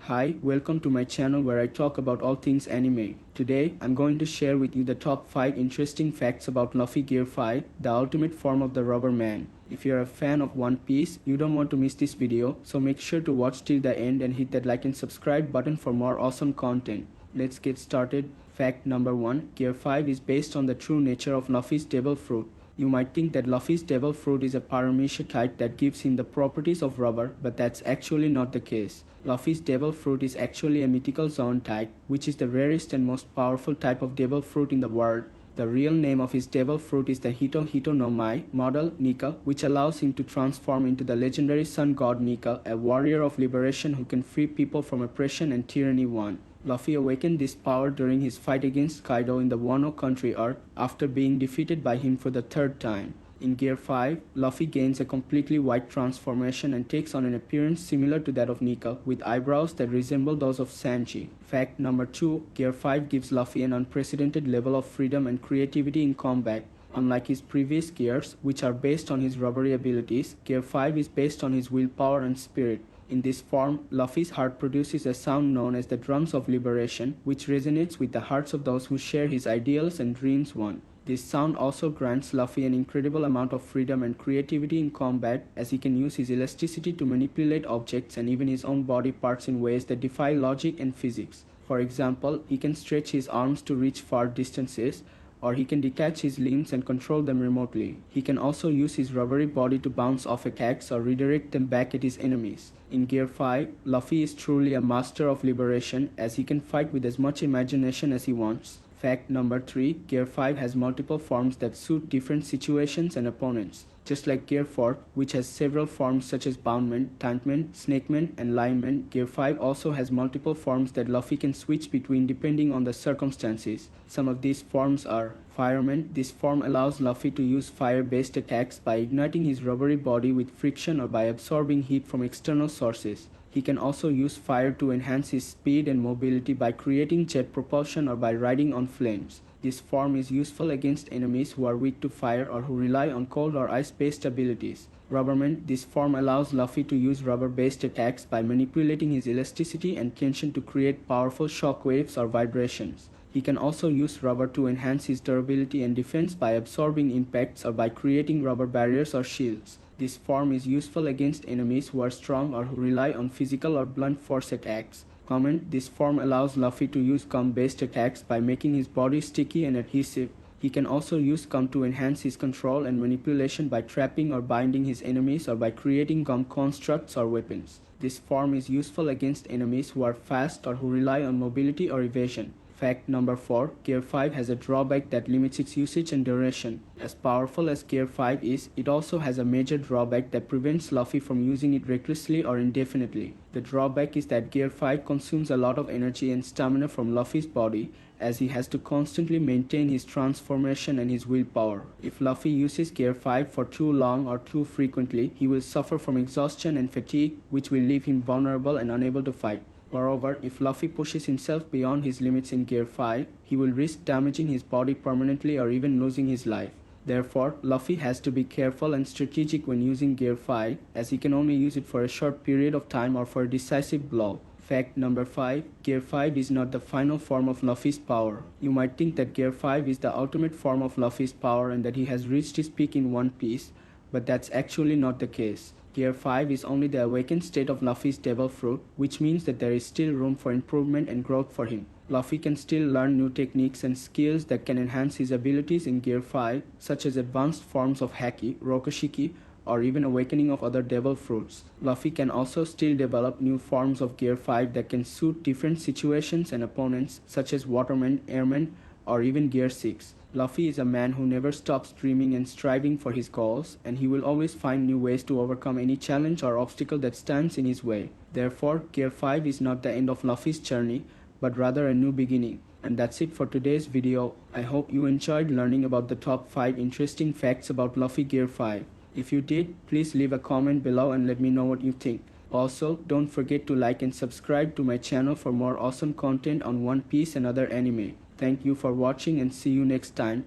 Hi, welcome to my channel where I talk about all things anime. Today, I'm going to share with you the top 5 interesting facts about Luffy Gear 5, the ultimate form of the rubber man. If you're a fan of One Piece, you don't want to miss this video, so make sure to watch till the end and hit that like and subscribe button for more awesome content. Let's get started. Fact number 1, Gear 5 is based on the true nature of Luffy's devil fruit. You might think that Luffy's devil fruit is a parameciatite that gives him the properties of rubber, but that's actually not the case. Luffy's devil fruit is actually a mythical zoantite, which is the rarest and most powerful type of devil fruit in the world. The real name of his devil fruit is the Hito Hito no Mai model Nika, which allows him to transform into the legendary sun god Nika, a warrior of liberation who can free people from oppression and tyranny. 1. Luffy awakened this power during his fight against Kaido in the Wano country arc after being defeated by him for the third time. In Gear 5, Luffy gains a completely white transformation and takes on an appearance similar to that of Nika, with eyebrows that resemble those of Sanji. Fact number 2, Gear 5 gives Luffy an unprecedented level of freedom and creativity in combat. Unlike his previous gears, which are based on his rubbery abilities, Gear 5 is based on his willpower and spirit. In this form, Luffy's heart produces a sound known as the drums of liberation, which resonates with the hearts of those who share his ideals and dreams. 1. This sound also grants Luffy an incredible amount of freedom and creativity in combat, as he can use his elasticity to manipulate objects and even his own body parts in ways that defy logic and physics. For example, he can stretch his arms to reach far distances, or he can detach his limbs and control them remotely. He can also use his rubbery body to bounce off attacks or redirect them back at his enemies. In Gear 5, Luffy is truly a master of liberation, as he can fight with as much imagination as he wants. Fact number 3, Gear 5 has multiple forms that suit different situations and opponents. Just like Gear 4, which has several forms such as Boundman, Tankman, Snakeman, and Lineman, Gear 5 also has multiple forms that Luffy can switch between depending on the circumstances. Some of these forms are Fireman. This form allows Luffy to use fire-based attacks by igniting his rubbery body with friction or by absorbing heat from external sources. He can also use fire to enhance his speed and mobility by creating jet propulsion or by riding on flames. This form is useful against enemies who are weak to fire or who rely on cold or ice-based abilities. Rubberman. This form allows Luffy to use rubber-based attacks by manipulating his elasticity and tension to create powerful shock waves or vibrations. He can also use rubber to enhance his durability and defense by absorbing impacts or by creating rubber barriers or shields. This form is useful against enemies who are strong or who rely on physical or blunt force attacks. Comment. This form allows Luffy to use gum-based attacks by making his body sticky and adhesive. He can also use gum to enhance his control and manipulation by trapping or binding his enemies or by creating gum constructs or weapons. This form is useful against enemies who are fast or who rely on mobility or evasion. Fact number 4, Gear 5 has a drawback that limits its usage and duration. As powerful as Gear 5 is, it also has a major drawback that prevents Luffy from using it recklessly or indefinitely. The drawback is that Gear 5 consumes a lot of energy and stamina from Luffy's body, as he has to constantly maintain his transformation and his willpower. If Luffy uses Gear 5 for too long or too frequently, he will suffer from exhaustion and fatigue, which will leave him vulnerable and unable to fight. Moreover, if Luffy pushes himself beyond his limits in Gear 5, he will risk damaging his body permanently or even losing his life. Therefore, Luffy has to be careful and strategic when using Gear 5, as he can only use it for a short period of time or for a decisive blow. Fact number 5, Gear 5 is not the final form of Luffy's power. You might think that Gear 5 is the ultimate form of Luffy's power and that he has reached his peak in One Piece, but that's actually not the case. Gear 5 is only the awakened state of Luffy's devil fruit, which means that there is still room for improvement and growth for him. Luffy can still learn new techniques and skills that can enhance his abilities in Gear 5, such as advanced forms of Haki, Rokushiki, or even awakening of other devil fruits. Luffy can also still develop new forms of Gear 5 that can suit different situations and opponents, such as Waterman, Airman, or even Gear 6. Luffy is a man who never stops dreaming and striving for his goals, and he will always find new ways to overcome any challenge or obstacle that stands in his way. Therefore, Gear 5 is not the end of Luffy's journey, but rather a new beginning. And that's it for today's video. I hope you enjoyed learning about the top 5 interesting facts about Luffy Gear 5. If you did, please leave a comment below and let me know what you think. Also, don't forget to like and subscribe to my channel for more awesome content on One Piece and other anime. Thank you for watching and see you next time.